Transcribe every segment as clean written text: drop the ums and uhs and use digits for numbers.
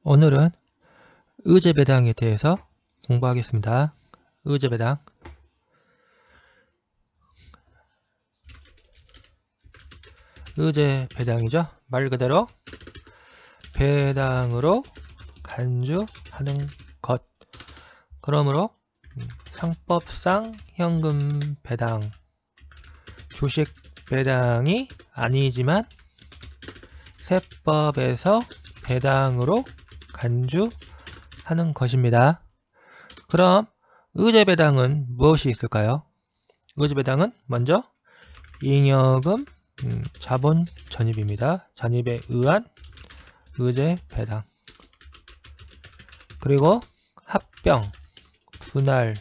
오늘은 의제배당에 대해서 공부하겠습니다. 의제배당. 의제배당이죠. 말 그대로 배당으로 간주하는 것. 그러므로 상법상 현금 배당, 주식 배당이 아니지만 세법에서 배당으로 간주하는 것입니다. 그럼 의제배당은 무엇이 있을까요? 의제배당은 먼저 잉여금, 자본 전입입니다. 전입에 의한 의제배당. 그리고 합병, 분할,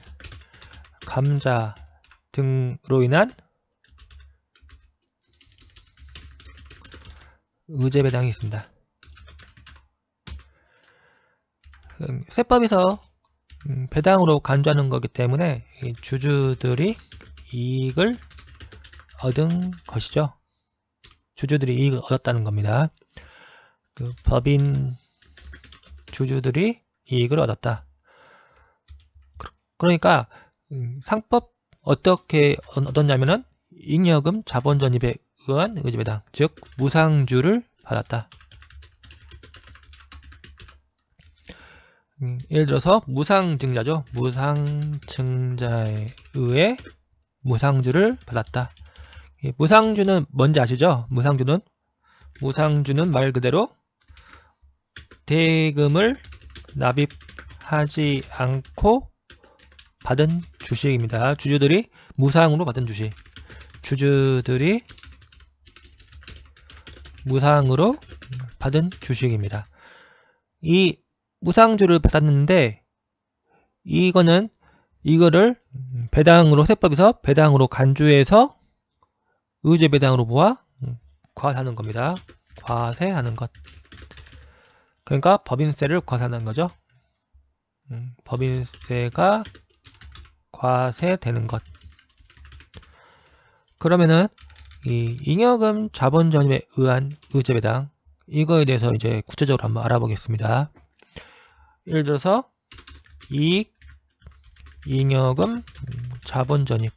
감자 등으로 인한 의제배당이 있습니다. 세법에서 배당으로 간주하는 거기 때문에 주주들이 이익을 얻은 것이죠. 주주들이 이익을 얻었다는 겁니다. 그 법인 주주들이 이익을 얻었다. 그러니까 상법 어떻게 얻었냐면은 잉여금 자본 전입에 의한 의제배당, 즉 무상주를 받았다. 예를 들어서 무상증자죠. 무상증자에 의해 무상주를 받았다. 무상주는 뭔지 아시죠? 무상주는 말 그대로 대금을 납입하지 않고 받은 주식입니다. 주주들이 무상으로 받은 주식. 주주들이 무상으로 받은 주식입니다. 이 무상주를 받았는데 이거를 배당으로 세법에서 배당으로 간주해서 의제배당으로 보아 과세하는 겁니다. 과세하는 것. 그러니까 법인세를 과세하는 거죠. 법인세가 과세되는 것. 그러면은 이 잉여금 자본 전입에 의한 의제배당, 이거에 대해서 이제 구체적으로 한번 알아보겠습니다. 예를 들어서 이익, 잉여금, 자본 전입,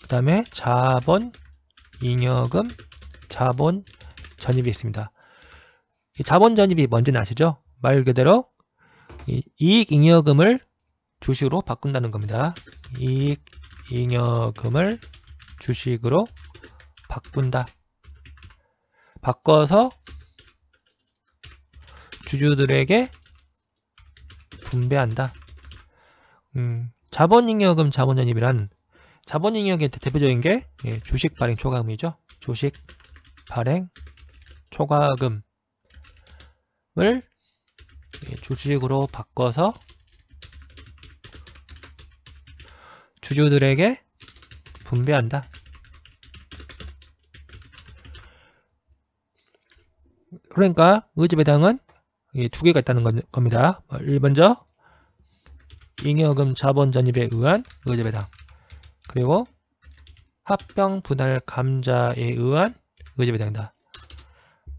그 다음에 자본, 잉여금, 자본 전입이 있습니다. 이 자본 전입이 뭔지는 아시죠? 말 그대로 이익, 잉여금을 주식으로 바꾼다는 겁니다. 이익, 잉여금을 주식으로 바꾼다. 바꿔서 주주들에게 분배한다. 자본잉여금, 자본전입이란 자본잉여금의 대표적인 게 주식 발행 초과금이죠. 주식 발행 초과금을 주식으로 바꿔서 주주들에게 분배한다. 그러니까 의제배당은 두 개가 있다는 겁니다. 먼저 잉여금 자본 전입에 의한 의제배당, 그리고 합병 분할 감자에 의한 의제배당이다.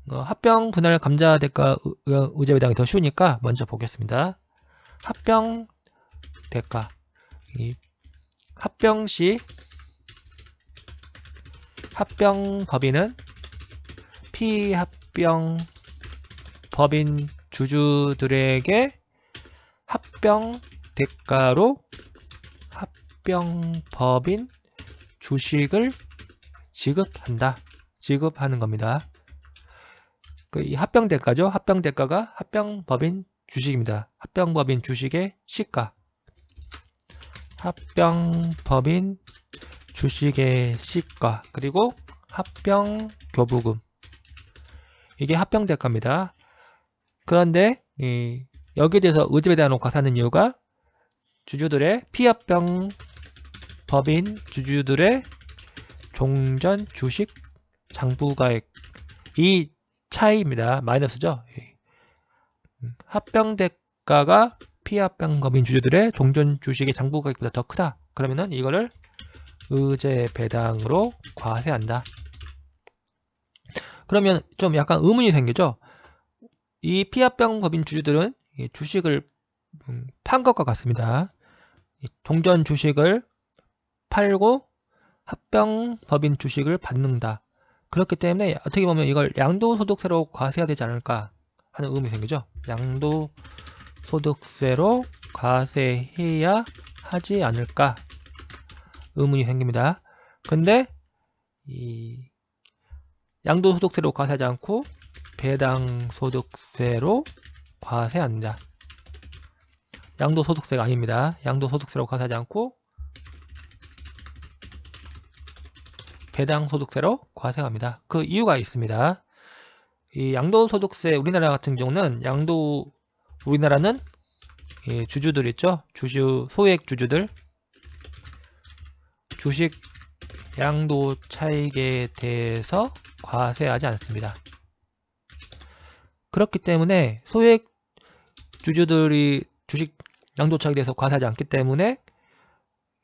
합병 분할 감자 대가 의제배당이 더 쉬우니까 먼저 보겠습니다. 합병 대가, 합병 시 합병 법인은 피합병 법인 주주들에게 합병 대가로 합병 법인 주식을 지급하는 겁니다. 이 합병 대가죠. 합병 대가가 합병 법인 주식입니다. 합병 법인 주식의 시가. 합병 법인 주식의 시가, 그리고 합병 교부금. 이게 합병 대가입니다. 그런데 여기에 대해서 의제배당으로 과세하는 이유가 주주들의 피합병 법인 주주들의 종전 주식 장부가액, 이 차이입니다. 마이너스죠. 합병 대가가 피합병 법인 주주들의 종전 주식의 장부가액보다 더 크다. 그러면은 이거를 의제배당으로 과세한다. 그러면 좀 약간 의문이 생기죠. 이 피합병법인 주주들은 주식을 판 것과 같습니다. 동전 주식을 팔고 합병법인 주식을 받는다. 그렇기 때문에 어떻게 보면 이걸 양도소득세로 과세해야 되지 않을까 하는 의문이 생기죠. 양도소득세로 과세해야 하지 않을까 의문이 생깁니다. 근데 이 양도소득세로 과세하지 않고 배당소득세로 과세합니다. 양도소득세가 아닙니다. 양도소득세로 과세하지 않고 배당소득세로 과세합니다. 그 이유가 있습니다. 이 양도소득세 우리나라 같은 경우는 우리나라는 주주들 있죠. 소액 주주들 주식 양도 차익에 대해서 과세하지 않습니다. 그렇기 때문에 소액 주주들이 주식 양도 차익에 대해서 과세하지 않기 때문에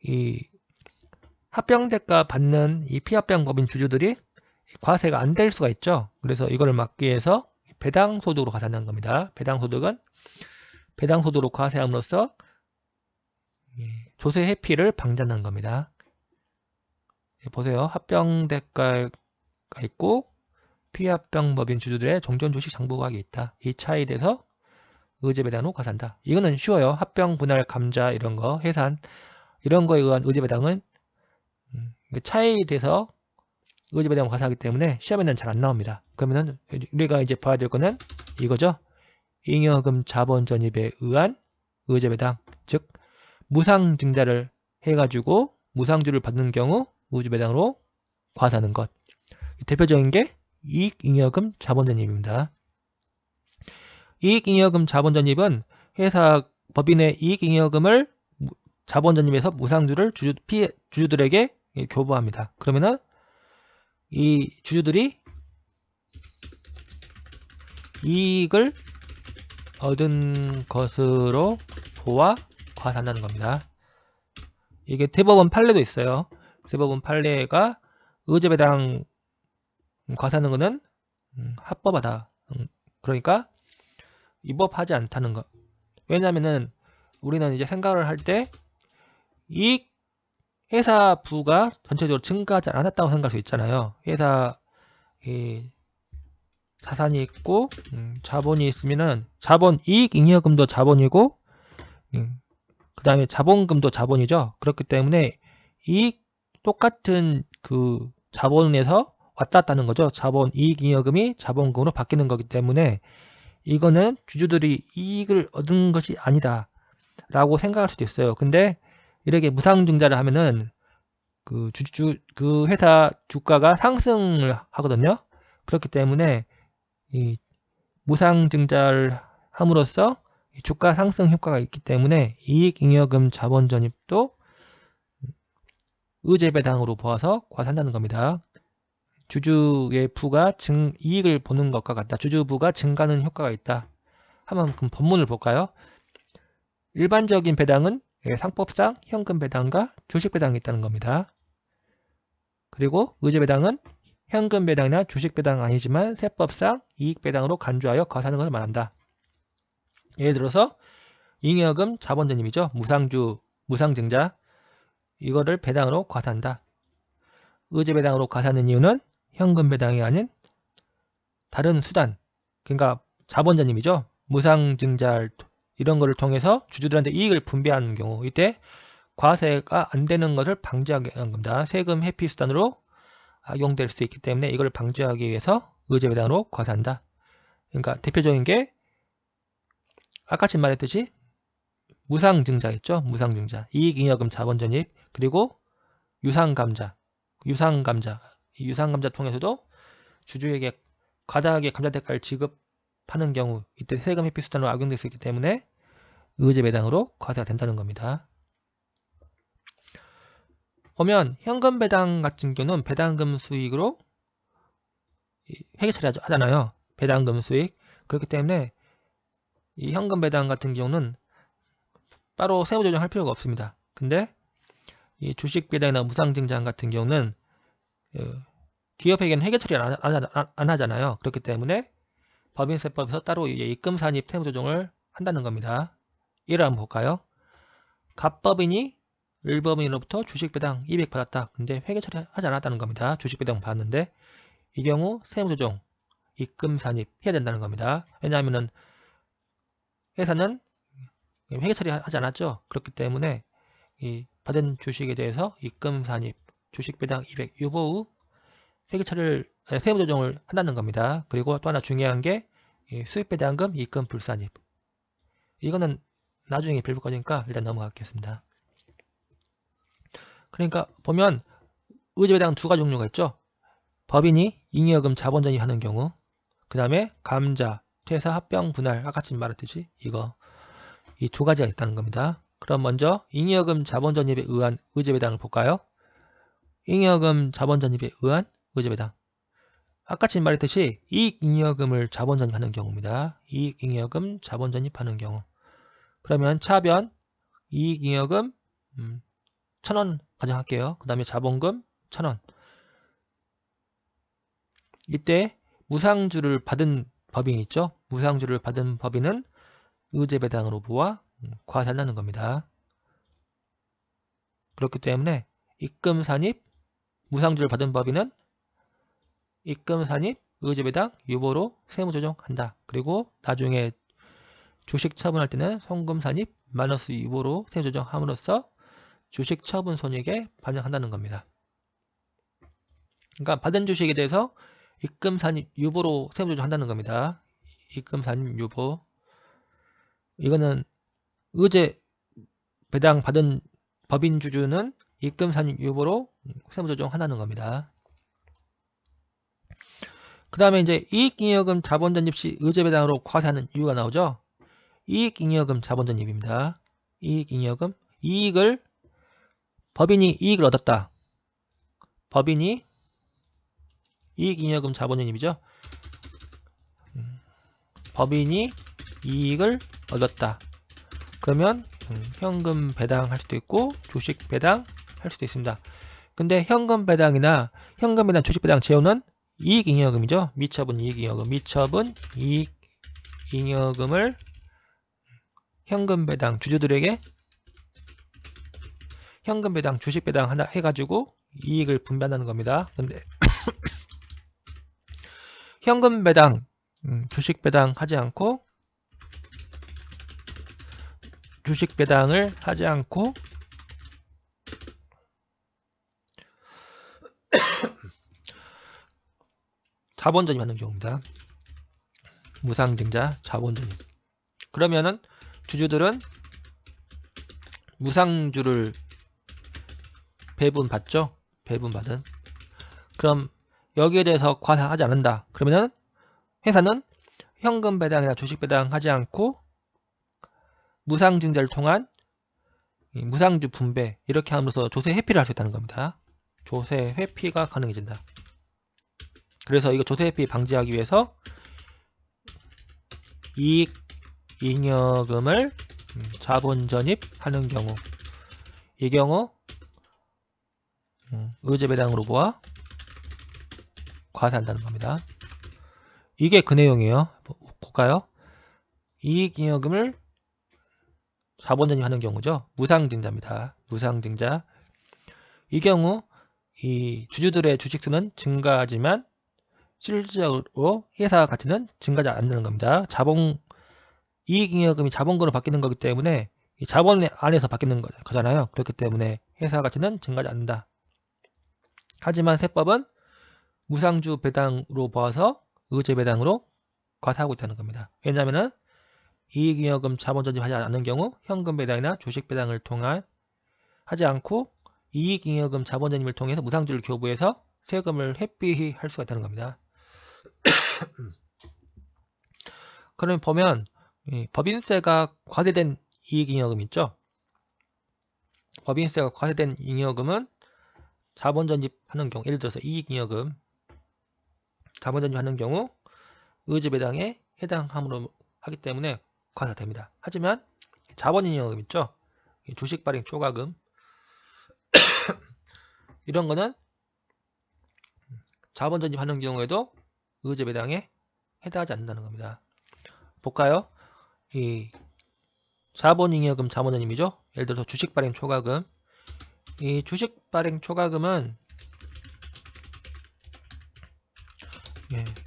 이 합병대가 받는 이 피합병법인 주주들이 과세가 안 될 수가 있죠. 그래서 이걸 막기 위해서 배당소득으로 과세한다는 겁니다. 배당소득은 배당소득으로 과세함으로써 조세 회피를 방지한다는 겁니다. 보세요. 합병대가가 있고 피합병법인 주주들의 종전주식 장부가액이 있다. 이 차이에 대해서 의제배당으로 과세한다. 이거는 쉬워요. 합병, 분할, 감자 이런 거, 해산 이런 거에 의한 의제배당은 차이에 대해서 의제배당을 과세하기 때문에 시험에는 잘 안 나옵니다. 그러면은 우리가 이제 봐야 될 거는 이거죠. 잉여금 자본 전입에 의한 의제배당, 즉 무상증자를 해가지고 무상주를 받는 경우 의제배당으로 과세하는 것. 대표적인 게 이익잉여금 자본전입입니다. 이익잉여금 자본전입은 회사 법인의 이익잉여금을 자본전입에서 무상주를 주주들에게 교부합니다. 그러면은 이 주주들이 이익을 얻은 것으로 보아 과세한다는 겁니다. 이게 대법원 판례도 있어요. 대법원 판례가 의제배당 과세하는 것은 합법하다. 그러니까 위법하지 않다는 것. 왜냐면은 우리는 이제 생각을 할 때 이익 회사 부가 전체적으로 증가하지 않았다고 생각할 수 있잖아요. 회사 자산이 있고 자본이 있으면은 이익잉여금도 자본이고 그 다음에 자본금도 자본이죠. 그렇기 때문에 똑같은 그 자본에서 왔다 갔다 하는 거죠. 이익잉여금이 자본금으로 바뀌는 거기 때문에 이거는 주주들이 이익을 얻은 것이 아니다 라고 생각할 수도 있어요. 근데 이렇게 무상증자를 하면은 그 회사 주가가 상승을 하거든요. 그렇기 때문에 이 무상증자를 함으로써 주가 상승 효과가 있기 때문에 이익잉여금 자본전입도 의제배당으로 보아서 과세한다는 겁니다. 주주의 부가 이익을 보는 것과 같다. 주주부가 증가하는 효과가 있다. 한번 그럼 본문을 볼까요? 일반적인 배당은 상법상 현금 배당과 주식 배당이 있다는 겁니다. 그리고 의제배당은 현금 배당이나 주식 배당은 아니지만 세법상 이익 배당으로 간주하여 과세하는 것을 말한다. 예를 들어서 잉여금 자본전입이죠. 무상증자 이거를 배당으로 과세한다. 의제배당으로 과세하는 이유는 현금 배당이 아닌 다른 수단, 그러니까 자본전입이죠. 무상증자 이런 거를 통해서 주주들한테 이익을 분배하는 경우 이때 과세가 안 되는 것을 방지하기 위한 겁니다. 세금 회피 수단으로 악용될 수 있기 때문에 이걸 방지하기 위해서 의제배당으로 과세한다. 그러니까 대표적인 게 아까 말했듯이 무상증자 있죠. 무상증자, 이익잉여금 자본전입, 그리고 유상감자. 이 유상감자 통해서도 주주에게 과다하게 감자대가를 지급하는 경우 이때 세금 회피 수단으로 악용될 수 있기 때문에 의제배당으로 과세가 된다는 겁니다. 보면 현금 배당 같은 경우는 배당금 수익으로 회계 처리하잖아요. 배당금 수익. 그렇기 때문에 이 현금 배당 같은 경우는 따로 세무 조정할 필요가 없습니다. 근데 이 주식 배당이나 무상증자 같은 경우는 기업에게는 회계 처리를 안 하잖아요. 그렇기 때문에 법인세법에서 따로 입금산입 세무조정을 한다는 겁니다. 예를 한번 볼까요? 갑법인이 을법인으로부터 주식배당 200 받았다. 근데 회계 처리하지 않았다는 겁니다. 주식배당 받았는데 이 경우 세무조정, 입금산입 해야 된다는 겁니다. 왜냐하면 회사는 회계 처리하지 않았죠. 그렇기 때문에 이 받은 주식에 대해서 입금산입, 주식배당 200 유보 후 회계 처리를 세무조정을 한다는 겁니다. 그리고 또 하나 중요한 게 수익배당금, 입금 불산입. 이거는 나중에 배울 거니까 일단 넘어가겠습니다. 그러니까 보면 의제배당 두 가지 종류가 있죠. 법인이 잉여금 자본전입하는 경우, 그 다음에 감자, 퇴사, 합병, 분할, 아까 말했듯이 이거 이 두 가지가 있다는 겁니다. 그럼 먼저 잉여금 자본전입에 의한 의제배당을 볼까요? 잉여금 자본전입에 의한 의제배당. 아까 말했듯이 이익잉여금을 자본전입하는 경우입니다. 이익잉여금 자본전입하는 경우. 그러면 차변 이익잉여금 1,000원 가정할게요. 그 다음에 자본금 1,000원. 이때 무상주를 받은 법인이 있죠. 무상주를 받은 법인은 의제배당으로 보아 과세한다는 겁니다. 그렇기 때문에 입금산입 무상주를 받은 법인은 입금산입 의제배당 유보로 세무조정한다. 그리고 나중에 주식 처분할 때는 송금산입 마이너스 유보로 세무조정함으로써 주식 처분 손익에 반영한다는 겁니다. 그러니까 받은 주식에 대해서 입금산입 유보로 세무조정한다는 겁니다. 입금산입 유보. 이거는 의제배당 받은 법인 주주는 입금산입 유보로 세무조정한다는 겁니다. 그 다음에 이제 이익잉여금 자본전입 시 의제배당으로 과세하는 이유가 나오죠. 이익잉여금 자본전입입니다. 이익잉여금 이익을 법인이 이익을 얻었다. 법인이 이익잉여금 자본전입이죠. 법인이 이익을 얻었다. 그러면 현금 배당할 수도 있고 주식 배당 할 수도 있습니다. 근데 현금 배당 주식 배당 제외는 이익잉여금이죠. 미처분 이익잉여금. 미처분 이익잉여금을 현금 배당 주주들에게 현금 배당 주식 배당 하나 해가지고 이익을 분배한다는 겁니다. 근데 현금 배당 주식 배당 하지 않고 주식 배당을 하지 않고 자본전입하는 경우입니다. 무상증자 자본전입. 그러면은 주주들은 무상주를 배분받죠. 배분받은. 그럼 여기에 대해서 과세하지 않는다. 그러면은 회사는 현금 배당이나 주식 배당 하지 않고 무상증자를 통한 무상주 분배 이렇게 함으로써 조세 회피를 할 수 있다는 겁니다. 조세 회피가 가능해진다. 그래서 이거 조세 회피 방지하기 위해서 이익잉여금을 자본전입하는 경우 이 경우 의제배당으로 보아 과세한다는 겁니다. 이게 그 내용이에요. 볼까요? 이익잉여금을 자본전입하는 경우죠. 무상증자입니다. 무상증자. 이 경우 이 주주들의 주식수는 증가하지만 실질적으로 회사 가치는 증가하지 않는 겁니다. 이익잉여금이 자본금으로 바뀌는 거기 때문에 이 자본 안에서 바뀌는 거잖아요. 그렇기 때문에 회사 가치는 증가하지 않는다. 하지만 세법은 무상주 배당으로 보아서 의제배당으로 과세하고 있다는 겁니다. 왜냐하면 이익잉여금 자본전입하지 않는 경우 현금 배당이나 주식 배당을 통한 하지 않고 이익잉여금 자본전입을 통해서 무상주를 교부해서 세금을 회피할 수가 있다는 겁니다. 그러면 보면 법인세가 과세된 이익잉여금 있죠. 법인세가 과세된 잉여금은 자본전입하는 경우, 예를 들어서 이익잉여금 자본전입하는 경우 의제배당에 해당함으로 하기 때문에 과세가 됩니다. 하지만 자본잉여금 있죠. 주식 발행 초과금 이런 거는 자본전입하는 경우에도 의제배당에 해당하지 않는다는 겁니다. 볼까요? 이 자본잉여금 자본원임이죠. 예를 들어서 주식 발행 초과금. 이 주식 발행 초과금은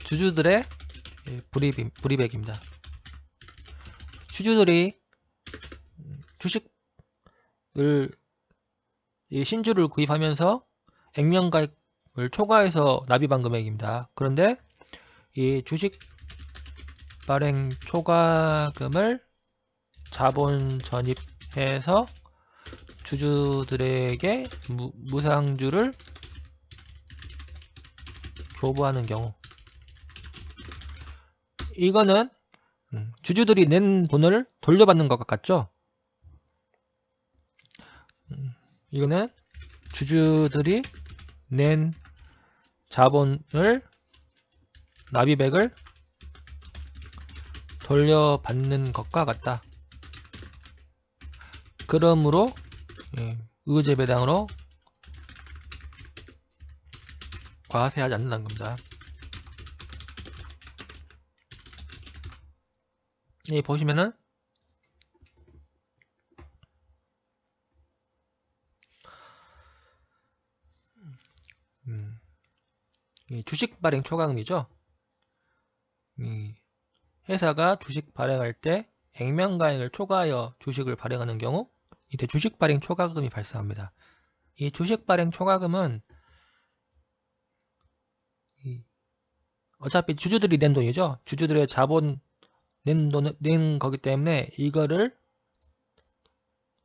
주주들의 불이익입니다. 주주들이 주식을 신주를 구입하면서 액면가액을 초과해서 납입한 금액입니다. 그런데 이 주식 발행 초과금을 자본 전입해서 주주들에게 무상주를 교부하는 경우, 이거는 주주들이 낸 돈을 돌려받는 것 같죠? 이거는 주주들이 낸 자본을 납입액을 돌려받는 것과 같다. 그러므로 의제배당으로 과세하지 않는다는 겁니다. 보시면은 주식 발행 초과금이죠. 회사가 주식 발행할 때 액면가액을 초과하여 주식을 발행하는 경우 이때 주식 발행 초과금이 발생합니다. 이 주식 발행 초과금은 어차피 주주들이 낸 돈이죠. 주주들의 자본 낸 거기 때문에 이거를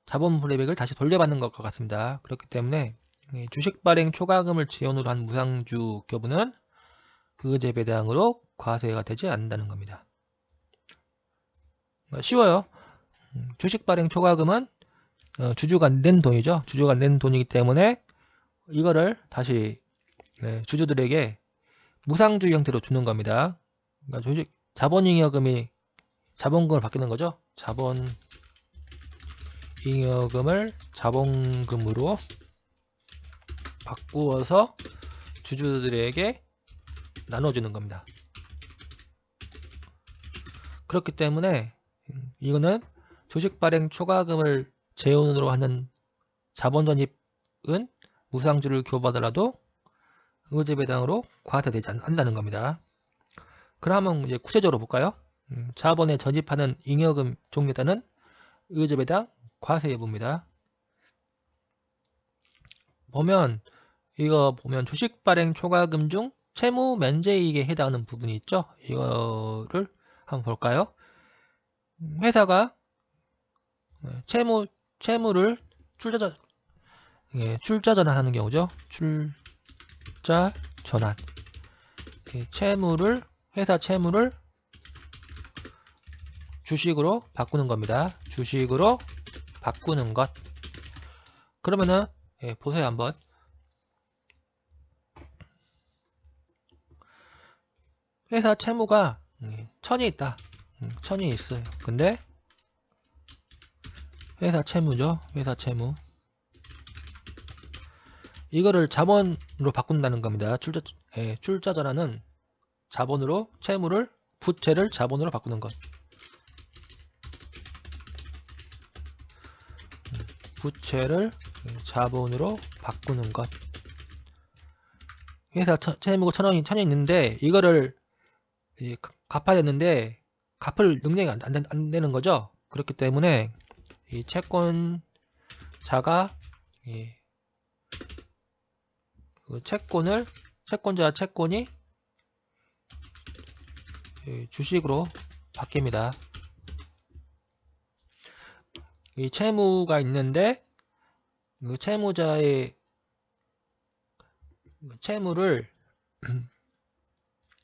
자본 불이익을 다시 돌려받는 것과 같습니다. 그렇기 때문에 주식 발행 초과금을 지원으로 한 무상주 교부는 의제배당으로 과세가 되지 않는다는 겁니다. 쉬워요. 주식 발행 초과금은 주주가 낸 돈이죠. 주주가 낸 돈이기 때문에 이거를 다시 주주들에게 무상주 형태로 주는 겁니다. 그러니까 자본잉여금이 자본금을 바뀌는 거죠. 자본잉여금을 자본금으로 바꾸어서 주주들에게 나눠주는 겁니다. 그렇기 때문에 이거는 주식 발행 초과금을 재원으로 하는 자본 전입은 무상주를 교부하더라도 의제배당으로 과세되지 않는다는 겁니다. 그러면 이제 구체적으로 볼까요? 자본에 전입하는 잉여금 종류에 따른 의제배당 과세 여부입니다. 이거 보면 주식 발행 초과금 중 채무 면제이익에 해당하는 부분이 있죠. 이거를 한번 볼까요? 회사가 채무를 출자 전환하는 경우죠. 출자 전환. 회사 채무를 주식으로 바꾸는 겁니다. 주식으로 바꾸는 것. 그러면은 보세요 한번. 회사 채무가 1000이 있다. 1000이 있어요. 근데 회사 채무죠. 회사 채무. 이거를 자본으로 바꾼다는 겁니다. 출자 전환은 자본으로 부채를 자본으로 바꾸는 것. 부채를 자본으로 바꾸는 것. 회사 채무가 1000원이 있는데 이거를 갚아야 되는데 갚을 능력이 안 되는 거죠. 그렇기 때문에 이 채권자가 채권이 주식으로 바뀝니다. 이 채무가 있는데 그 채무자의 채무를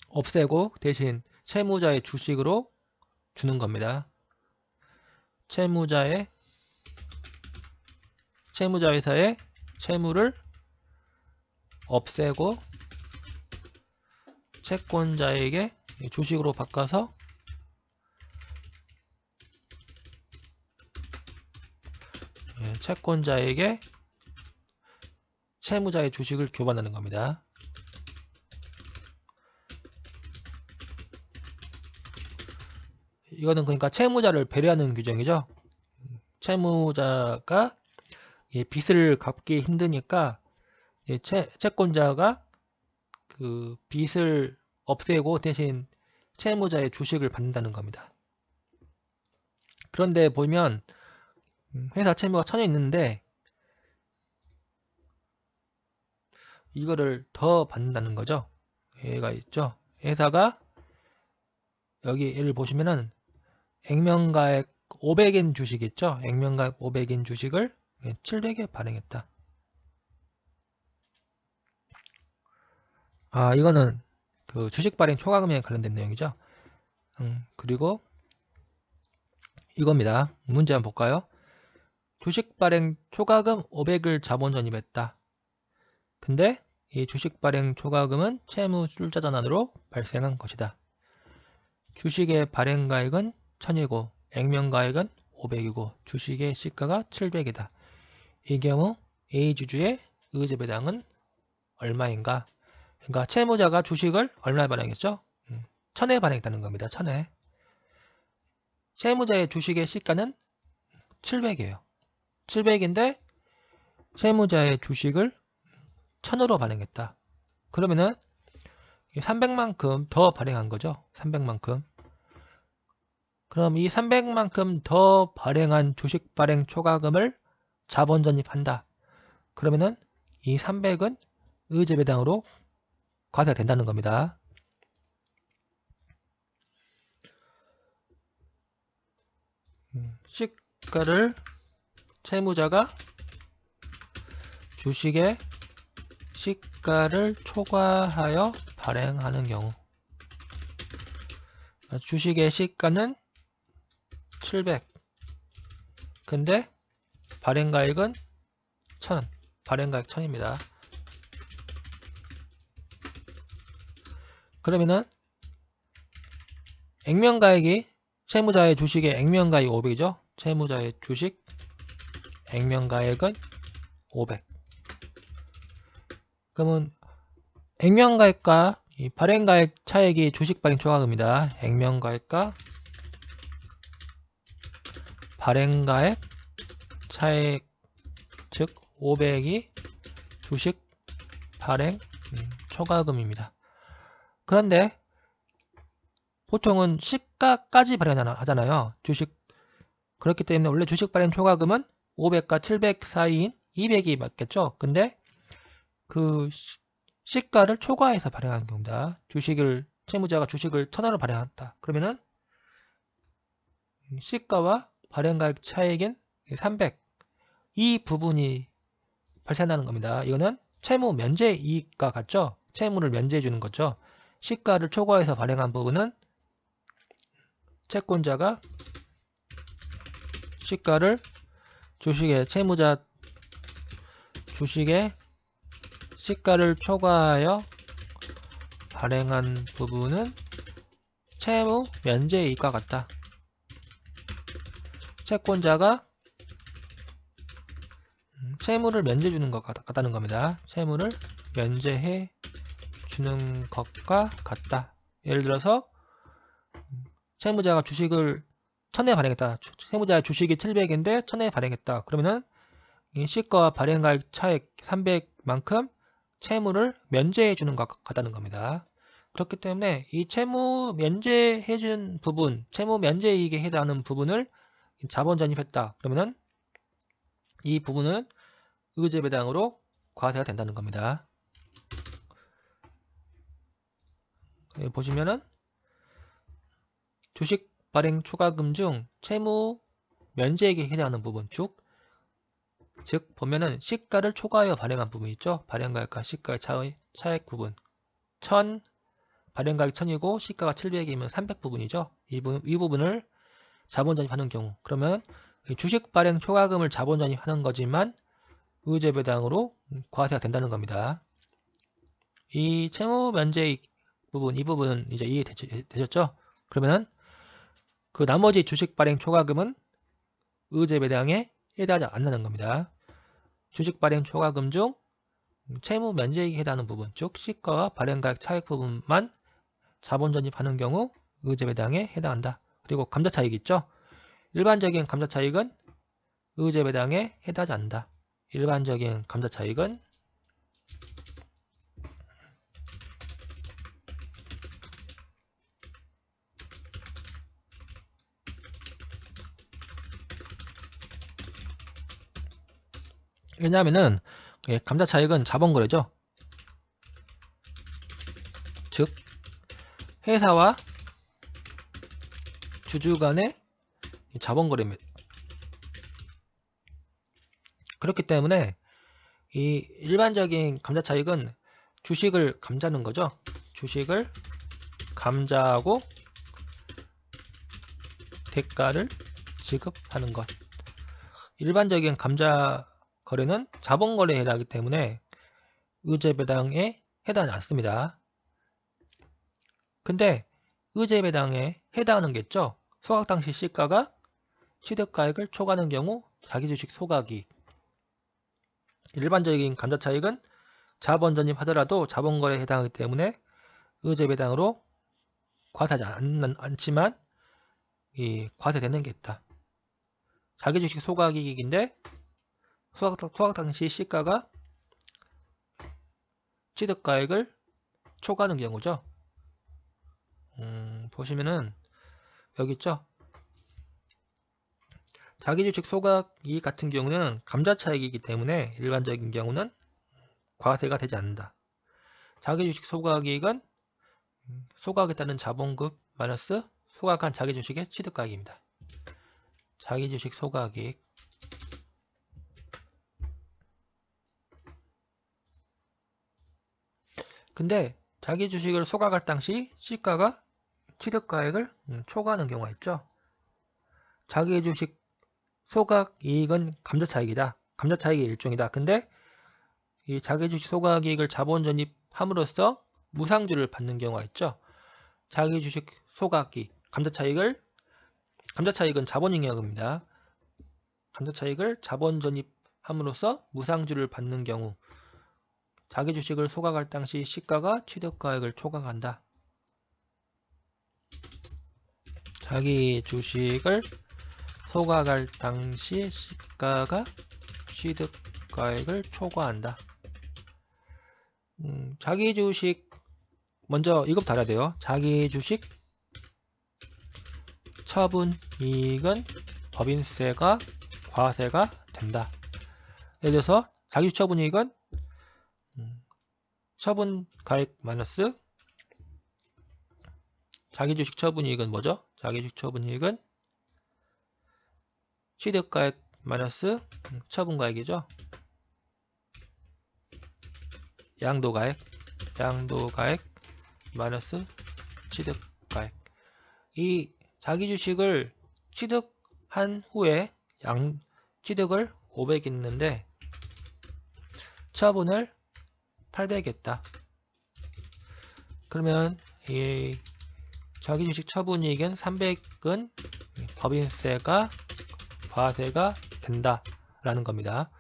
없애고 대신 채무자의 주식으로 주는 겁니다. 채무자회사의 채무를 없애고 채권자에게 주식으로 바꿔서 채권자에게 채무자의 주식을 교환하는 겁니다. 이거는 그러니까 채무자를 배려하는 규정이죠. 채무자가 빚을 갚기 힘드니까 채권자가 그 빚을 없애고 대신 채무자의 주식을 받는다는 겁니다. 그런데 보면 회사 채무가 1000이 있는데 이거를 더 받는다는 거죠. 얘가 있죠. 회사가 여기 예를 보시면은 액면가액 500엔 주식 있죠. 액면가액 500엔 주식을 700에 발행했다. 이거는 그 주식 발행 초과금에 관련된 내용이죠. 그리고 이겁니다. 문제 한번 볼까요? 주식 발행 초과금 500을 자본 전입했다. 근데 이 주식 발행 초과금은 채무 출자 전환으로 발생한 것이다. 주식의 발행가액은 1000이고 액면가액은 500이고 주식의 시가가 700이다. 이 경우 A주주의 의제배당은 얼마인가? 그러니까 채무자가 주식을 얼마에 발행했죠? 1000에 발행했다는 겁니다. 1000에. 채무자의 주식의 시가는 700이에요. 700인데 채무자의 주식을 1000으로 발행했다. 그러면은 300만큼 더 발행한 거죠. 300만큼. 그럼 이 300만큼 더 발행한 주식 발행 초과금을 자본 전입한다. 그러면은 이 300은 의제배당으로 과세가 된다는 겁니다. 시가를 채무자가 주식의 시가를 초과하여 발행하는 경우 주식의 시가는 700 근데 발행가액은 1000 발행가액 1000입니다. 그러면은 액면가액이 채무자의 주식의 액면가액이 500이죠. 채무자의 주식 액면가액은 500 그러면 액면가액과 이 발행가액 차액이 주식 발행 초과금이다. 액면가액과 발행가액 차액 즉 500이 주식 발행 초과금입니다. 그런데 보통은 시가까지 발행하잖아요. 주식 그렇기 때문에 원래 주식 발행 초과금은 500과 700 사이인 200이 맞겠죠. 근데 그 시가를 초과해서 발행하는 경우입니다. 채무자가 주식을 1000원으로 발행한다. 그러면은 시가와 발행가액 차액인 300 이 부분이 발생한다는 겁니다. 이거는 채무 면제 이익과 같죠. 채무를 면제해 주는 거죠. 시가를 초과해서 발행한 부분은 채권자가 시가를 주식의 채무자 주식의 시가를 초과하여 발행한 부분은 채무 면제 이익과 같다. 채권자가 채무를 면제해 주는 것 같다는 겁니다. 채무를 면제해 주는 것과 같다. 예를 들어서 채무자가 주식을 1000에 발행했다. 채무자의 주식이 700인데 1000에 발행했다. 그러면은 이 시가와 발행가액 차액 300만큼 채무를 면제해 주는 것 같다는 겁니다. 그렇기 때문에 이 채무 면제해 준 부분, 채무 면제 이익에 해당하는 부분을 자본 전입했다. 그러면은 이 부분은 의제배당으로 과세가 된다는 겁니다. 여기 보시면은 주식 발행 초과금 중 채무 면제액에 해당하는 부분 즉 보면은 시가를 초과하여 발행한 부분 있죠. 발행가액과 시가의 차액 부분 1000 발행가액 1000이고 시가가 700이면 300 부분이죠. 이 부분을 자본 전입하는 경우 그러면 주식 발행 초과금을 자본 전입하는 거지만 의제배당으로 과세가 된다는 겁니다. 이 채무 면제익 부분 이 부분은 이제 이해되셨죠? 그러면은 그 나머지 주식 발행 초과금은 의제배당에 해당하지 않는 겁니다. 주식 발행 초과금 중 채무 면제액에 해당하는 부분, 즉 시가와 발행가액 차액 부분만 자본 전입하는 경우 의제배당에 해당한다. 그리고 감자차익 있죠? 일반적인 감자차익은 의제 배당에 해당하지 않는다. 일반적인 감자차익은 왜냐하면은 감자차익은 자본거래죠. 즉 회사와 주주 간의 자본거래입니다. 그렇기 때문에 이 일반적인 감자차익은 주식을 감자는 거죠. 주식을 감자하고 대가를 지급하는 것. 일반적인 감자 거래는 자본거래에 해당하기 때문에 의제배당에 해당하지 않습니다. 근데 의제배당에 해당하는 게 있죠. 소각 당시 시가가 취득가액을 초과하는 경우 자기주식 소각이익. 일반적인 감자차익은 자본 전입하더라도 자본거래에 해당하기 때문에 의제배당으로 과세하지 않지만 이 과세되는 게 있다. 자기주식 소각이익인데 소각 당시 시가가 취득가액을 초과하는 경우죠. 보시면은 여기 있죠. 자기주식 소각이익 같은 경우는 감자차익이기 때문에 일반적인 경우는 과세가 되지 않는다. 자기주식 소각이익은 소각에 따른 자본급 마이너스 소각한 자기주식의 취득가액입니다. 자기주식 소각이익. 근데 자기주식을 소각할 당시 시가가 취득가액을 초과하는 경우가 있죠. 자기주식 소각이익은 감자차익이다. 감자차익의 일종이다. 근데 이 자기주식 소각이익을 자본 전입함으로써 무상주를 받는 경우가 있죠. 자기주식 소각이익, 감자차익은 자본잉여금입니다. 감자차익을 자본 전입함으로써 무상주를 받는 경우 자기주식을 소각할 당시 시가가 취득가액을 초과한다. 자기주식을 소각할 당시 시가가 취득가액을 초과한다. 자기주식 먼저 이것부터 알아야 돼요. 자기주식 처분이익은 법인세가 과세가 된다. 예를 들어서 자기주식 처분이익은 처분가액 마이너스 자기주식 처분이익은 뭐죠? 자기주식 처분이익은 취득가액 마이너스 처분가액이죠. 양도가액 마이너스 취득가액. 이 자기주식을 취득한 후에 취득을 500 있는데 처분을 800 했다. 그러면 이 자기주식 처분이익은 300은 법인세가 과세가 된다라는 겁니다.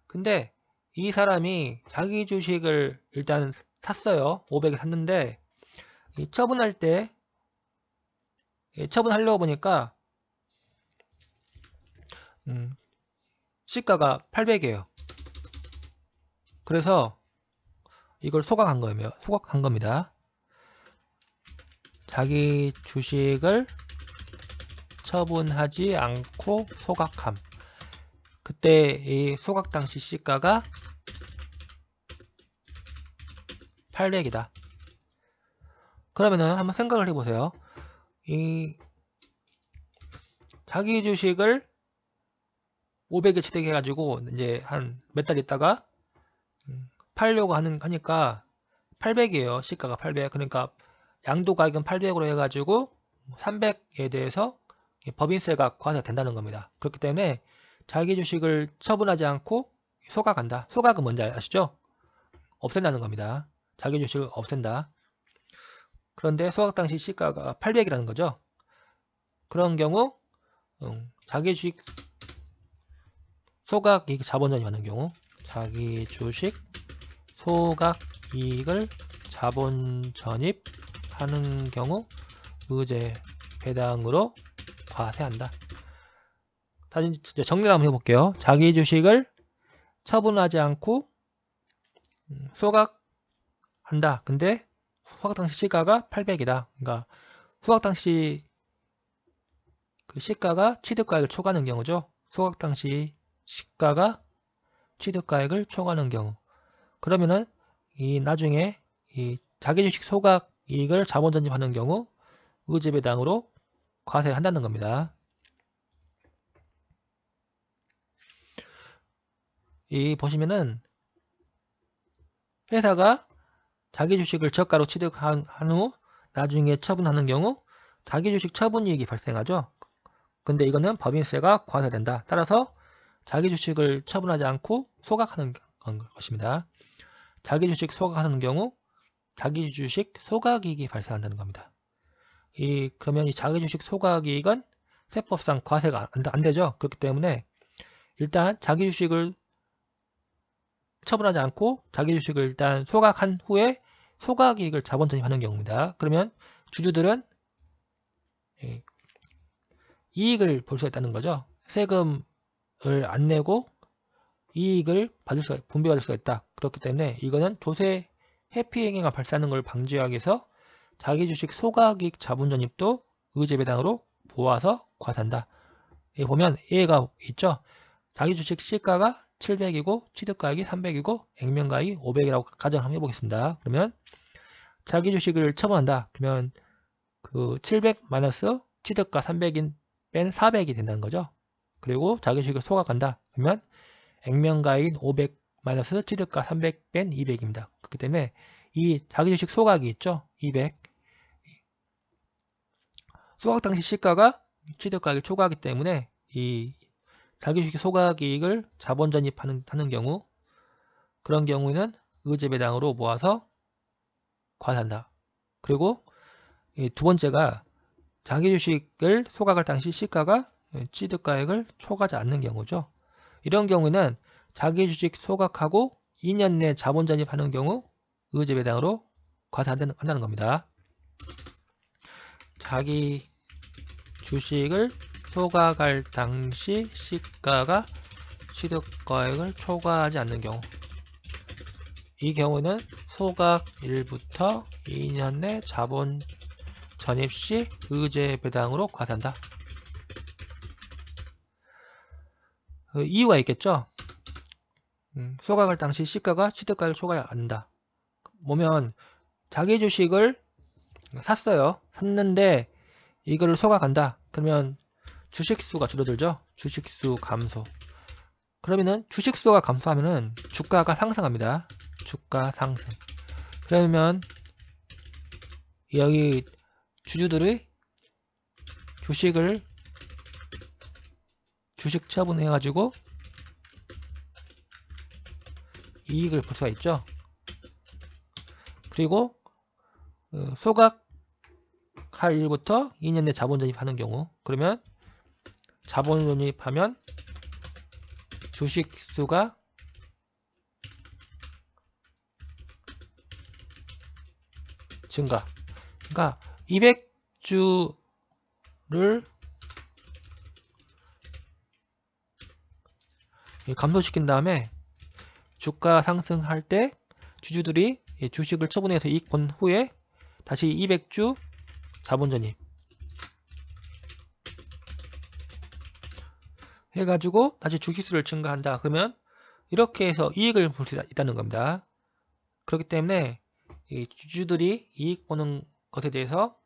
근데 이 사람이 자기 주식을 일단 샀어요. 500에 샀는데 이 처분할 때 처분하려고 보니까 시가가 800이에요. 그래서 이걸 소각한 겁니다. 자기 주식을 처분하지 않고 소각함. 그때 이 소각 당시 시가가 800이다. 그러면은 한번 생각을 해보세요. 이 자기 주식을 500에 취득해가지고 이제 한 몇 달 있다가 팔려고 하니까 800이에요. 시가가 800. 그러니까 양도가액은 800으로 해가지고 300에 대해서 법인세가 과세가 된다는 겁니다. 그렇기 때문에 자기 주식을 처분하지 않고 소각한다. 소각은 뭔지 아시죠? 없앤다는 겁니다. 자기 주식을 없앤다. 그런데 소각 당시 시가가 800이라는 거죠. 그런 경우 자기 주식 소각 이익 자본 전입하는 경우 자기 주식 소각 이익을 자본 전입하는 경우 의제 배당으로 과세한다. 다시 이제 정리를 한번 해볼게요. 자기 주식을 처분하지 않고 소각한다. 근데 소각 당시 시가가 800이다. 그러니까 소각 당시 그 시가가 취득가액을 초과하는 경우죠. 소각 당시 시가가 취득가액을 초과하는 경우. 그러면은 이 나중에 이 자기주식 소각 이익을 자본 전입하는 경우 의제배당으로 과세를 한다는 겁니다. 이 보시면은 회사가 자기 주식을 저가로 취득한 후 나중에 처분하는 경우 자기 주식 처분이익이 발생하죠. 근데 이거는 법인세가 과세된다. 따라서 자기 주식을 처분하지 않고 소각하는 것입니다. 자기 주식 소각하는 경우 자기 주식 소각이익이 발생한다는 겁니다. 그러면 이 자기 주식 소각이익은 세법상 과세가 안 되죠. 그렇기 때문에 일단 자기 주식을 처분하지 않고 자기 주식을 일단 소각한 후에 소각이익을 자본 전입하는 경우입니다. 그러면 주주들은 이익을 볼 수 있다는 거죠. 세금을 안 내고 이익을 분배받을 수가 있다. 그렇기 때문에 이거는 조세 회피행위가 발생하는 걸 방지하기 위해서 자기 주식 소각이익 자본 전입도 의제배당으로 모아서 과세한다. 여기 보면 A가 있죠. 자기 주식 시가가 700이고 취득가액이 300이고 액면가액이 500이라고 가정을 한번 해보겠습니다. 그러면 자기 주식을 처분한다. 그러면 그 700 마이너스 취득가 300인 뺀 400이 된다는 거죠. 그리고 자기 주식을 소각한다. 그러면 액면가액인 500 마이너스 취득가 300 뺀 200입니다. 그렇기 때문에 이 자기 주식 소각이 있죠. 200. 소각 당시 시가가 취득가액을 초과하기 때문에 이 자기 주식 소각이익을 자본 전입하는 경우 그런 경우에는 의제배당으로 모아서 과세한다. 그리고 두 번째가 자기 주식을 소각할 당시 시가가 취득가액을 초과하지 않는 경우죠. 이런 경우에는 자기 주식 소각하고 2년 내 자본 전입하는 경우 의제배당으로 과세한다는 겁니다. 자기 주식을 소각할 당시 시가가 취득가액을 초과하지 않는 경우 이 경우는 소각일부터 2년 내 자본 전입 시 의제배당으로 과세한다. 이유가 있겠죠. 소각할 당시 시가가 취득가액을 초과하지 않는다. 보면 자기 주식을 샀어요. 샀는데 이거를 소각한다. 그러면 주식수가 줄어들죠. 주식수 감소. 그러면은 주식수가 감소하면은 주가가 상승합니다. 주가 상승. 그러면 여기 주주들의 주식 처분해 가지고 이익을 볼 수가 있죠. 그리고 소각할 일부터 2년 내 자본 전입하는 경우 그러면 자본 전입하면 주식수가 증가. 그러니까 200주를 감소시킨 다음에 주가 상승할 때 주주들이 주식을 처분해서 이익 본 후에 다시 200주 자본 전입 해가지고 다시 주식수를 증가한다. 그러면 이렇게 해서 이익을 볼 수 있다는 겁니다. 그렇기 때문에 이 주주들이 이익 보는 것에 대해서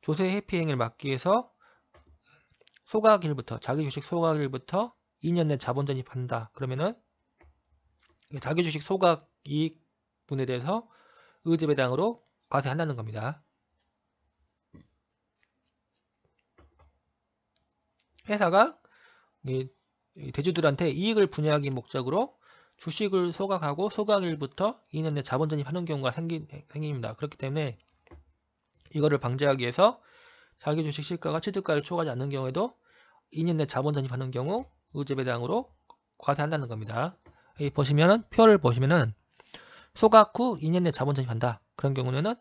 조세 회피 행위를 막기 위해서 소각일부터 자기 주식 소각일부터 2년 내 자본 전입한다. 그러면은 자기 주식 소각 이익분에 대해서 의제배당으로 과세한다는 겁니다. 회사가 대주들한테 이익을 분야하기 목적으로 주식을 소각하고 소각일부터 2년 내 자본 전입하는 경우가 생깁니다. 그렇기 때문에 이거를 방지하기 위해서 자기 주식 시가가 취득가를 초과하지 않는 경우에도 2년 내 자본 전입하는 경우 의제배당으로 과세한다는 겁니다. 여기 보시면은 표를 보시면은 소각 후 2년 내 자본 전입한다. 그런 경우는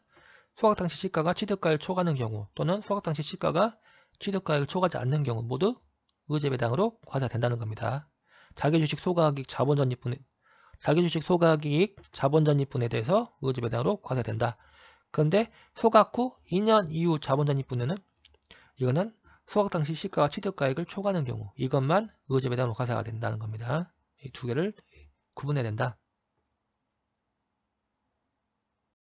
소각 당시 시가가 취득가를 초과하는 경우 또는 소각 당시 시가가 취득가액을 초과하지 않는 경우 모두 의제배당으로 과세된다는 겁니다. 자기주식 소가액 자본전입분에 대해서 의제배당으로 과세된다. 그런데 소각 후 2년 이후 자본전입분에는 이거는 소각 당시 시가와 취득가액을 초과하는 경우 이것만 의제배당으로 과세가 된다는 겁니다. 이 두 개를 구분해야 된다.